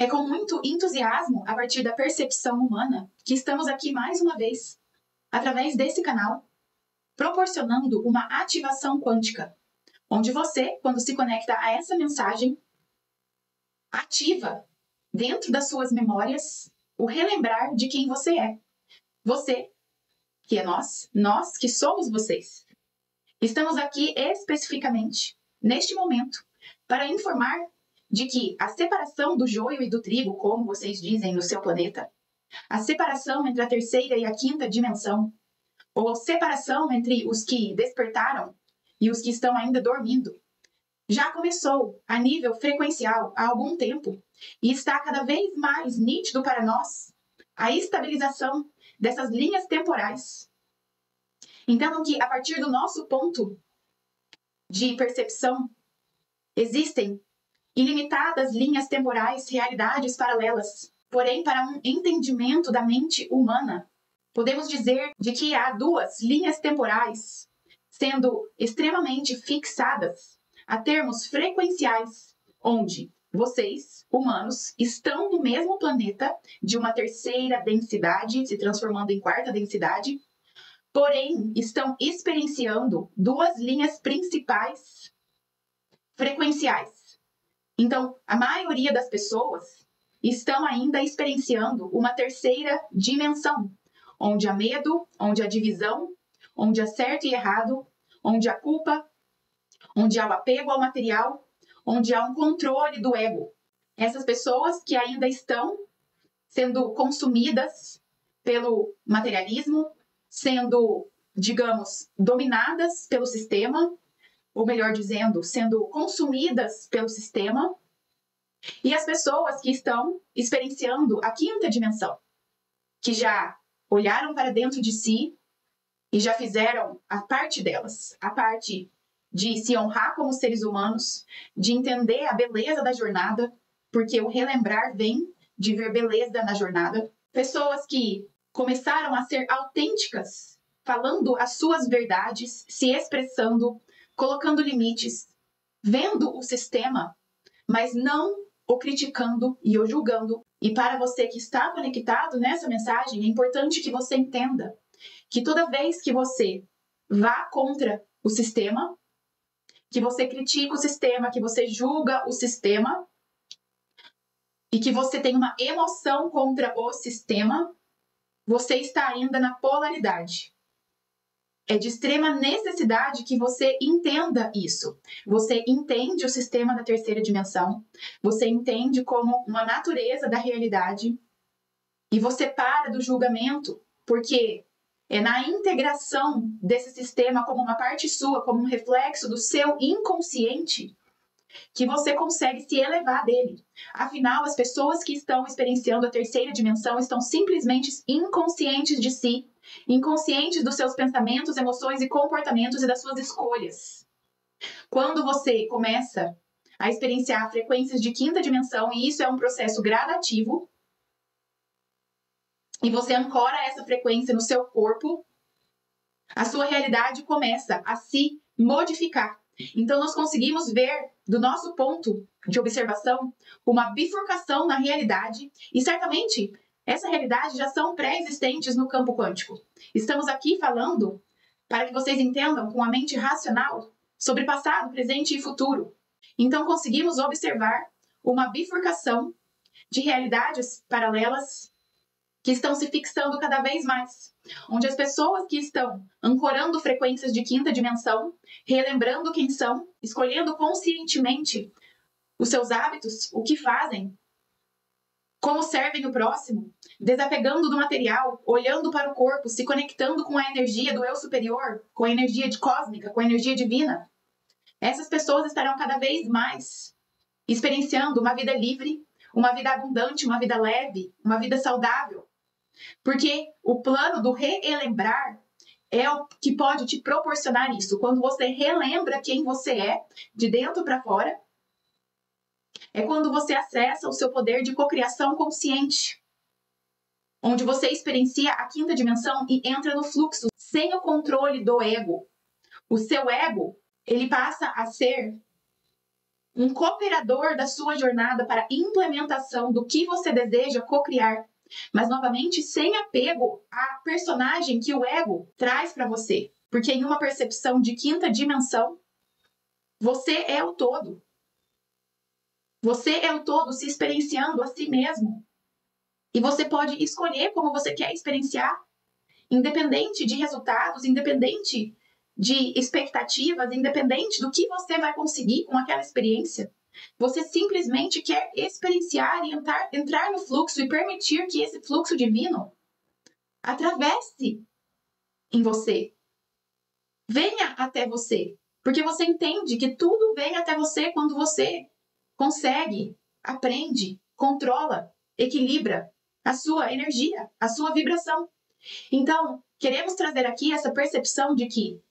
É com muito entusiasmo, a partir da percepção humana, que estamos aqui mais uma vez, através desse canal, proporcionando uma ativação quântica, onde você, quando se conecta a essa mensagem, ativa, dentro das suas memórias, o relembrar de quem você é. Você, que é nós que somos vocês. Estamos aqui especificamente, neste momento, para informar de que a separação do joio e do trigo, como vocês dizem no seu planeta, a separação entre a terceira e a quinta dimensão, ou a separação entre os que despertaram e os que estão ainda dormindo, já começou a nível frequencial há algum tempo e está cada vez mais nítido para nós a estabilização dessas linhas temporais. Entendam que, a partir do nosso ponto de percepção, existem ilimitadas linhas temporais, realidades paralelas. Porém, para um entendimento da mente humana, podemos dizer de que há duas linhas temporais sendo extremamente fixadas a termos frequenciais, onde vocês, humanos, estão no mesmo planeta de uma terceira densidade, se transformando em quarta densidade, porém estão experienciando duas linhas principais frequenciais. Então, a maioria das pessoas estão ainda experienciando uma terceira dimensão, onde há medo, onde há divisão, onde há certo e errado, onde há culpa, onde há o apego ao material, onde há um controle do ego. Essas pessoas que ainda estão sendo consumidas pelo materialismo, sendo, digamos, dominadas pelo sistema, ou melhor dizendo, sendo consumidas pelo sistema, e as pessoas que estão experienciando a quinta dimensão, que já olharam para dentro de si e já fizeram a parte delas, a parte de se honrar como seres humanos, de entender a beleza da jornada, porque o relembrar vem de ver beleza na jornada. Pessoas que começaram a ser autênticas, falando as suas verdades, se expressando, colocando limites, vendo o sistema, mas não o criticando e o julgando. E para você que está conectado nessa mensagem, é importante que você entenda que toda vez que você vá contra o sistema, que você critica o sistema, que você julga o sistema, e que você tem uma emoção contra o sistema, você está ainda na polaridade. É de extrema necessidade que você entenda isso. Você entende o sistema da terceira dimensão, você entende como uma natureza da realidade, e você para do julgamento, porque é na integração desse sistema como uma parte sua, como um reflexo do seu inconsciente, que você consegue se elevar dele. Afinal, as pessoas que estão experienciando a terceira dimensão estão simplesmente inconscientes de si, inconscientes dos seus pensamentos, emoções e comportamentos e das suas escolhas. Quando você começa a experienciar frequências de quinta dimensão, e isso é um processo gradativo, e você ancora essa frequência no seu corpo, a sua realidade começa a se modificar. Então, nós conseguimos ver, do nosso ponto de observação, uma bifurcação na realidade, e certamente essa realidade já são pré-existentes no campo quântico. Estamos aqui falando para que vocês entendam com a mente racional sobre passado, presente e futuro. Então, conseguimos observar uma bifurcação de realidades paralelas que estão se fixando cada vez mais, onde as pessoas que estão ancorando frequências de quinta dimensão, relembrando quem são, escolhendo conscientemente os seus hábitos, o que fazem, como servem o próximo, desapegando do material, olhando para o corpo, se conectando com a energia do eu superior, com a energia cósmica, com a energia divina. Essas pessoas estarão cada vez mais experienciando uma vida livre, uma vida abundante, uma vida leve, uma vida saudável. Porque o plano do relembrar é o que pode te proporcionar isso. Quando você relembra quem você é, de dentro para fora, é quando você acessa o seu poder de cocriação consciente, onde você experiencia a quinta dimensão e entra no fluxo sem o controle do ego. O seu ego, ele passa a ser um cooperador da sua jornada para a implementação do que você deseja cocriar, mas novamente sem apego à personagem que o ego traz para você, porque em uma percepção de quinta dimensão, você é o todo. Você é o todo se experienciando a si mesmo. E você pode escolher como você quer experienciar, independente de resultados, independente de expectativas, independente do que você vai conseguir com aquela experiência. Você simplesmente quer experienciar e entrar no fluxo e permitir que esse fluxo divino atravesse em você. Venha até você. Porque você entende que tudo vem até você quando você consegue, aprende, controla, equilibra a sua energia, a sua vibração. Então, queremos trazer aqui essa percepção de que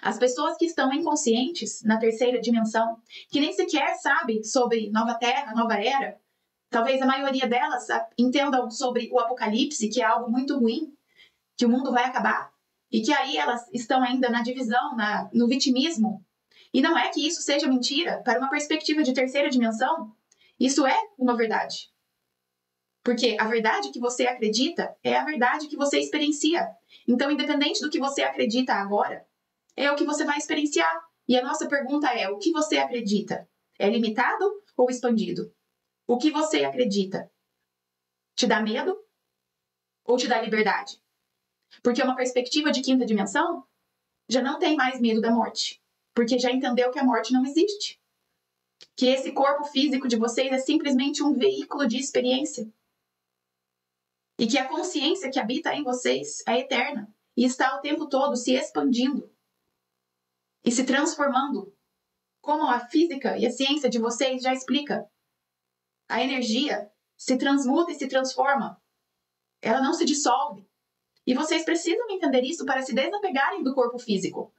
as pessoas que estão inconscientes na terceira dimensão, que nem sequer sabem sobre nova terra, nova era, talvez a maioria delas entendam sobre o apocalipse, que é algo muito ruim, que o mundo vai acabar, e que aí elas estão ainda na divisão, no vitimismo. E não é que isso seja mentira, para uma perspectiva de terceira dimensão, isso é uma verdade. Porque a verdade que você acredita é a verdade que você experiencia. Então, independente do que você acredita agora, é o que você vai experienciar. E a nossa pergunta é: o que você acredita? É limitado ou expandido? O que você acredita? Te dá medo ou te dá liberdade? Porque uma perspectiva de quinta dimensão já não tem mais medo da morte. Porque já entendeu que a morte não existe. Que esse corpo físico de vocês é simplesmente um veículo de experiência. E que a consciência que habita em vocês é eterna e está o tempo todo se expandindo e se transformando, como a física e a ciência de vocês já explica. A energia se transmuta e se transforma. Ela não se dissolve. E vocês precisam entender isso para se desapegarem do corpo físico.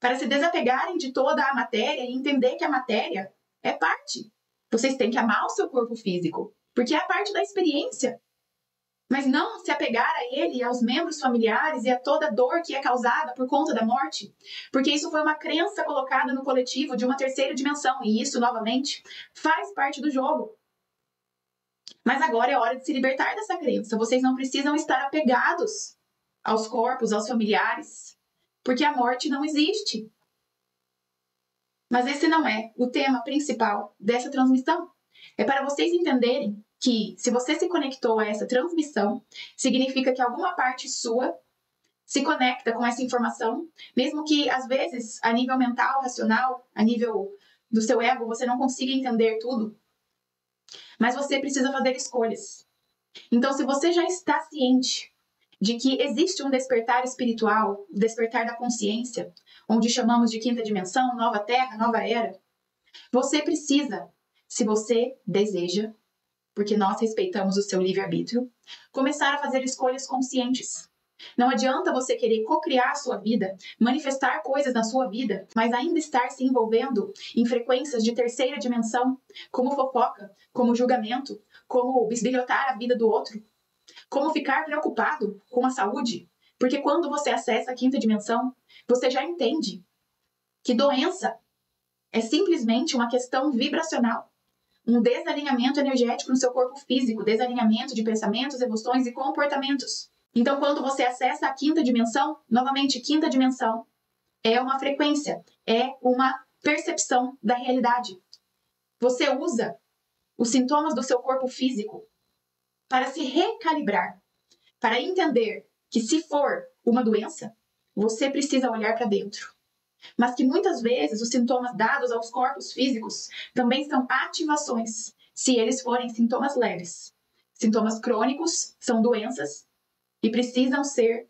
Para se desapegarem de toda a matéria e entender que a matéria é parte. Vocês têm que amar o seu corpo físico, porque é a parte da experiência. Mas não se apegar a ele, aos membros familiares e a toda a dor que é causada por conta da morte, porque isso foi uma crença colocada no coletivo de uma terceira dimensão, e isso, novamente, faz parte do jogo. Mas agora é hora de se libertar dessa crença. Vocês não precisam estar apegados aos corpos, aos familiares, porque a morte não existe. Mas esse não é o tema principal dessa transmissão. É para vocês entenderem que, se você se conectou a essa transmissão, significa que alguma parte sua se conecta com essa informação, mesmo que, às vezes, a nível mental, racional, a nível do seu ego, você não consiga entender tudo. Mas você precisa fazer escolhas. Então, se você já está ciente de que existe um despertar espiritual, o despertar da consciência, onde chamamos de quinta dimensão, nova terra, nova era, você precisa, se você deseja, porque nós respeitamos o seu livre-arbítrio, começar a fazer escolhas conscientes. Não adianta você querer cocriar a sua vida, manifestar coisas na sua vida, mas ainda estar se envolvendo em frequências de terceira dimensão, como fofoca, como julgamento, como bisbilhotar a vida do outro, como ficar preocupado com a saúde. Porque quando você acessa a quinta dimensão, você já entende que doença é simplesmente uma questão vibracional. Um desalinhamento energético no seu corpo físico, desalinhamento de pensamentos, emoções e comportamentos. Então, quando você acessa a quinta dimensão, novamente, quinta dimensão é uma frequência, é uma percepção da realidade. Você usa os sintomas do seu corpo físico para se recalibrar, para entender que, se for uma doença, você precisa olhar para dentro. Mas que muitas vezes os sintomas dados aos corpos físicos também são ativações, se eles forem sintomas leves. Sintomas crônicos são doenças e precisam ser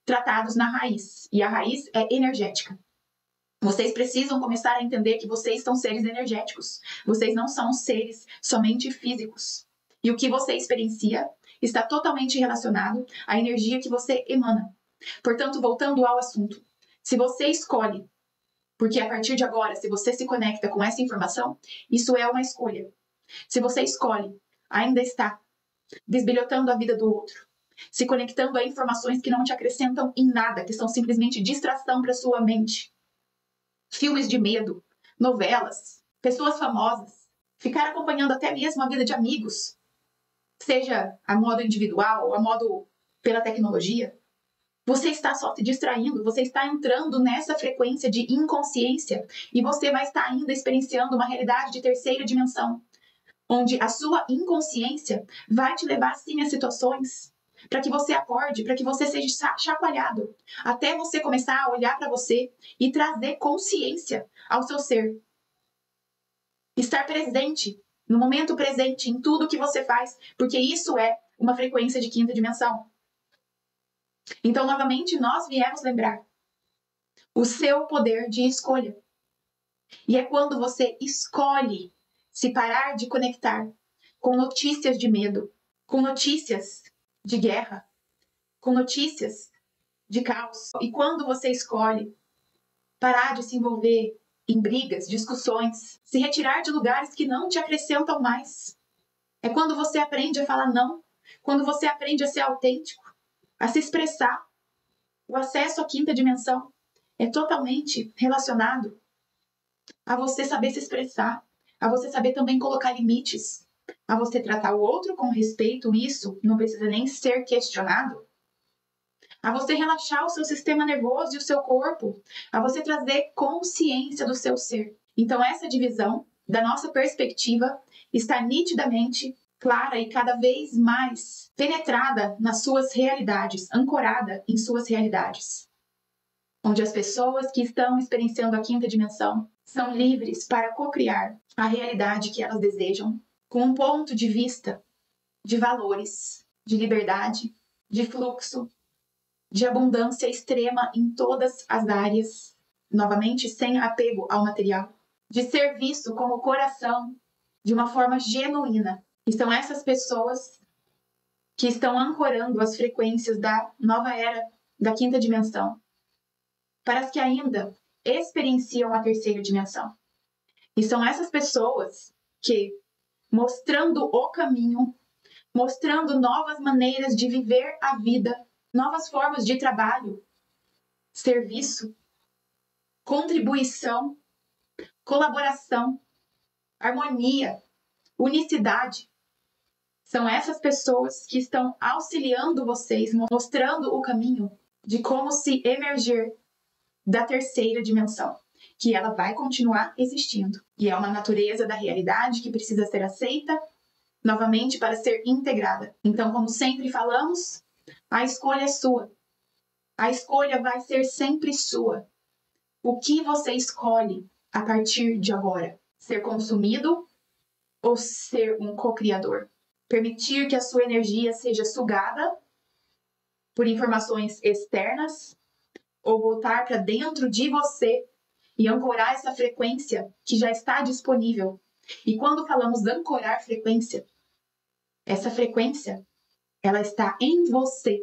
tratados na raiz. E a raiz é energética. Vocês precisam começar a entender que vocês são seres energéticos. Vocês não são seres somente físicos. E o que você experiencia está totalmente relacionado à energia que você emana. Portanto, voltando ao assunto, se você escolhe, porque a partir de agora, se você se conecta com essa informação, isso é uma escolha. Se você escolhe ainda estar bisbilhotando a vida do outro, se conectando a informações que não te acrescentam em nada, que são simplesmente distração para sua mente, filmes de medo, novelas, pessoas famosas, ficar acompanhando até mesmo a vida de amigos, seja a modo individual ou a modo pela tecnologia, você está só se distraindo, você está entrando nessa frequência de inconsciência e você vai estar ainda experienciando uma realidade de terceira dimensão, onde a sua inconsciência vai te levar sim a situações para que você acorde, para que você seja chacoalhado, até você começar a olhar para você e trazer consciência ao seu ser. Estar presente, no momento presente, em tudo que você faz, porque isso é uma frequência de quinta dimensão. Então, novamente, nós viemos lembrar o seu poder de escolha. E é quando você escolhe se parar de conectar com notícias de medo, com notícias de guerra, com notícias de caos. E quando você escolhe parar de se envolver em brigas, discussões, se retirar de lugares que não te acrescentam mais. É quando você aprende a falar não, quando você aprende a ser autêntico, a se expressar. O acesso à quinta dimensão é totalmente relacionado a você saber se expressar, a você saber também colocar limites, a você tratar o outro com respeito, isso não precisa nem ser questionado, a você relaxar o seu sistema nervoso e o seu corpo, a você trazer consciência do seu ser. Então essa divisão, da nossa perspectiva, está nitidamente clara e cada vez mais penetrada nas suas realidades, ancorada em suas realidades. Onde as pessoas que estão experienciando a quinta dimensão são livres para co-criar a realidade que elas desejam, com um ponto de vista de valores, de liberdade, de fluxo, de abundância extrema em todas as áreas, novamente sem apego ao material, de ser visto como coração de uma forma genuína. E são essas pessoas que estão ancorando as frequências da nova era da quinta dimensão, para as que ainda experienciam a terceira dimensão. E são essas pessoas que, mostrando o caminho, mostrando novas maneiras de viver a vida, novas formas de trabalho, serviço, contribuição, colaboração, harmonia, unicidade. São essas pessoas que estão auxiliando vocês, mostrando o caminho de como se emergir da terceira dimensão, que ela vai continuar existindo. E é uma natureza da realidade que precisa ser aceita novamente para ser integrada. Então, como sempre falamos, a escolha é sua. A escolha vai ser sempre sua. O que você escolhe a partir de agora? Ser consumido ou ser um co-criador? Permitir que a sua energia seja sugada por informações externas ou voltar para dentro de você e ancorar essa frequência que já está disponível. E quando falamos ancorar frequência, essa frequência, ela está em você.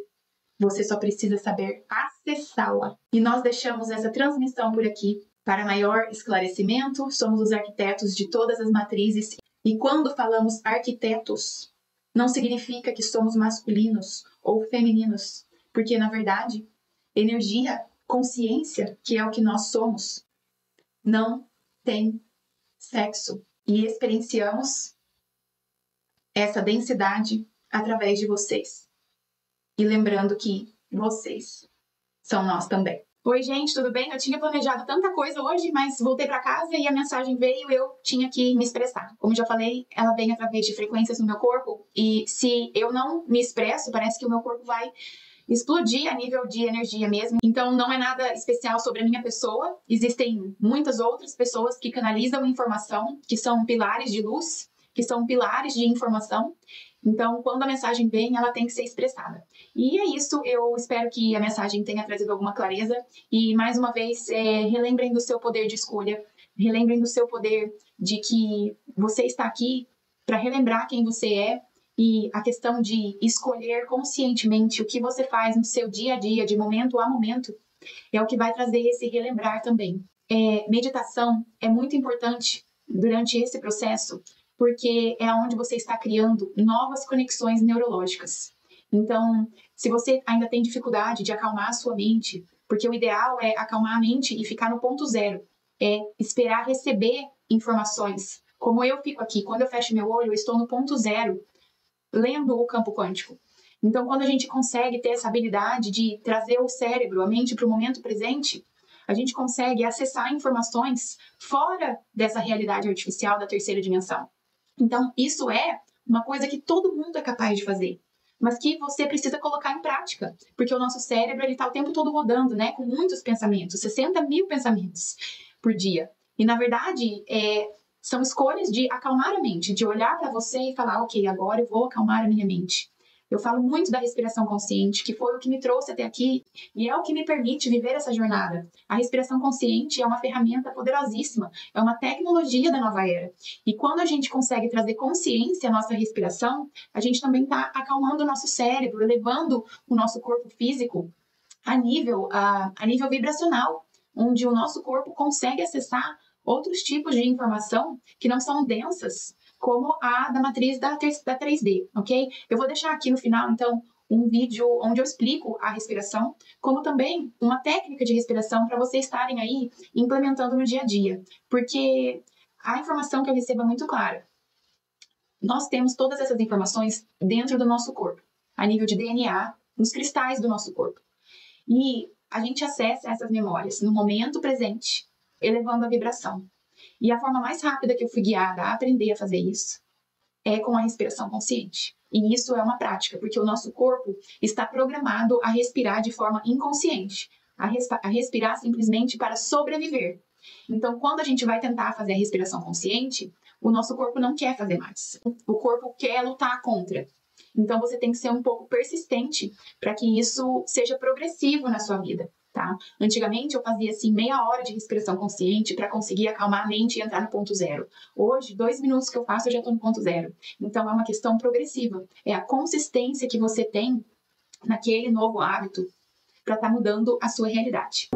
Você só precisa saber acessá-la. E nós deixamos essa transmissão por aqui para maior esclarecimento. Somos os arquitetos de todas as matrizes. E quando falamos arquitetos, não significa que somos masculinos ou femininos, porque, na verdade, energia, consciência, que é o que nós somos, não tem sexo. E experienciamos essa densidade através de vocês. E lembrando que vocês são nós também. Oi, gente, tudo bem? Eu tinha planejado tanta coisa hoje, mas voltei para casa e a mensagem veio e eu tinha que me expressar. Como já falei, ela vem através de frequências no meu corpo e se eu não me expresso, parece que o meu corpo vai explodir a nível de energia mesmo. Então, não é nada especial sobre a minha pessoa. Existem muitas outras pessoas que canalizam informação, que são pilares de luz, que são pilares de informação. Então, quando a mensagem vem, ela tem que ser expressada. E é isso, eu espero que a mensagem tenha trazido alguma clareza. E, mais uma vez, relembrem do seu poder de escolha, relembrem do seu poder de que você está aqui para relembrar quem você é e a questão de escolher conscientemente o que você faz no seu dia a dia, de momento a momento, é o que vai trazer esse relembrar também. Meditação é muito importante durante esse processo, porque é onde você está criando novas conexões neurológicas. Então, se você ainda tem dificuldade de acalmar a sua mente, porque o ideal é acalmar a mente e ficar no ponto zero, é esperar receber informações, como eu fico aqui, quando eu fecho meu olho, eu estou no ponto zero, lendo o campo quântico. Então, quando a gente consegue ter essa habilidade de trazer o cérebro, a mente para o momento presente, a gente consegue acessar informações fora dessa realidade artificial da terceira dimensão. Então, isso é uma coisa que todo mundo é capaz de fazer, mas que você precisa colocar em prática, porque o nosso cérebro está o tempo todo rodando, né, com muitos pensamentos, 60 mil pensamentos por dia. E, na verdade, são escolhas de acalmar a mente, de olhar para você e falar, ok, agora eu vou acalmar a minha mente. Eu falo muito da respiração consciente, que foi o que me trouxe até aqui e é o que me permite viver essa jornada. A respiração consciente é uma ferramenta poderosíssima, é uma tecnologia da nova era. E quando a gente consegue trazer consciência à nossa respiração, a gente também está acalmando o nosso cérebro, elevando o nosso corpo físico a nível vibracional, onde o nosso corpo consegue acessar outros tipos de informação que não são densas, como a da matriz da 3D, ok? Eu vou deixar aqui no final, então, um vídeo onde eu explico a respiração, como também uma técnica de respiração para vocês estarem aí implementando no dia a dia, porque a informação que eu recebo é muito clara. Nós temos todas essas informações dentro do nosso corpo, a nível de DNA, nos cristais do nosso corpo. E a gente acessa essas memórias no momento presente, elevando a vibração. E a forma mais rápida que eu fui guiada a aprender a fazer isso é com a respiração consciente. E isso é uma prática, porque o nosso corpo está programado a respirar de forma inconsciente, a respirar simplesmente para sobreviver. Então, quando a gente vai tentar fazer a respiração consciente, o nosso corpo não quer fazer mais. O corpo quer lutar contra. Então, você tem que ser um pouco persistente para que isso seja progressivo na sua vida. Tá? Antigamente eu fazia assim meia hora de respiração consciente para conseguir acalmar a mente e entrar no ponto zero. Hoje, 2 minutos que eu faço eu já estou no ponto zero. Então é uma questão progressiva. É a consistência que você tem naquele novo hábito para estar mudando a sua realidade.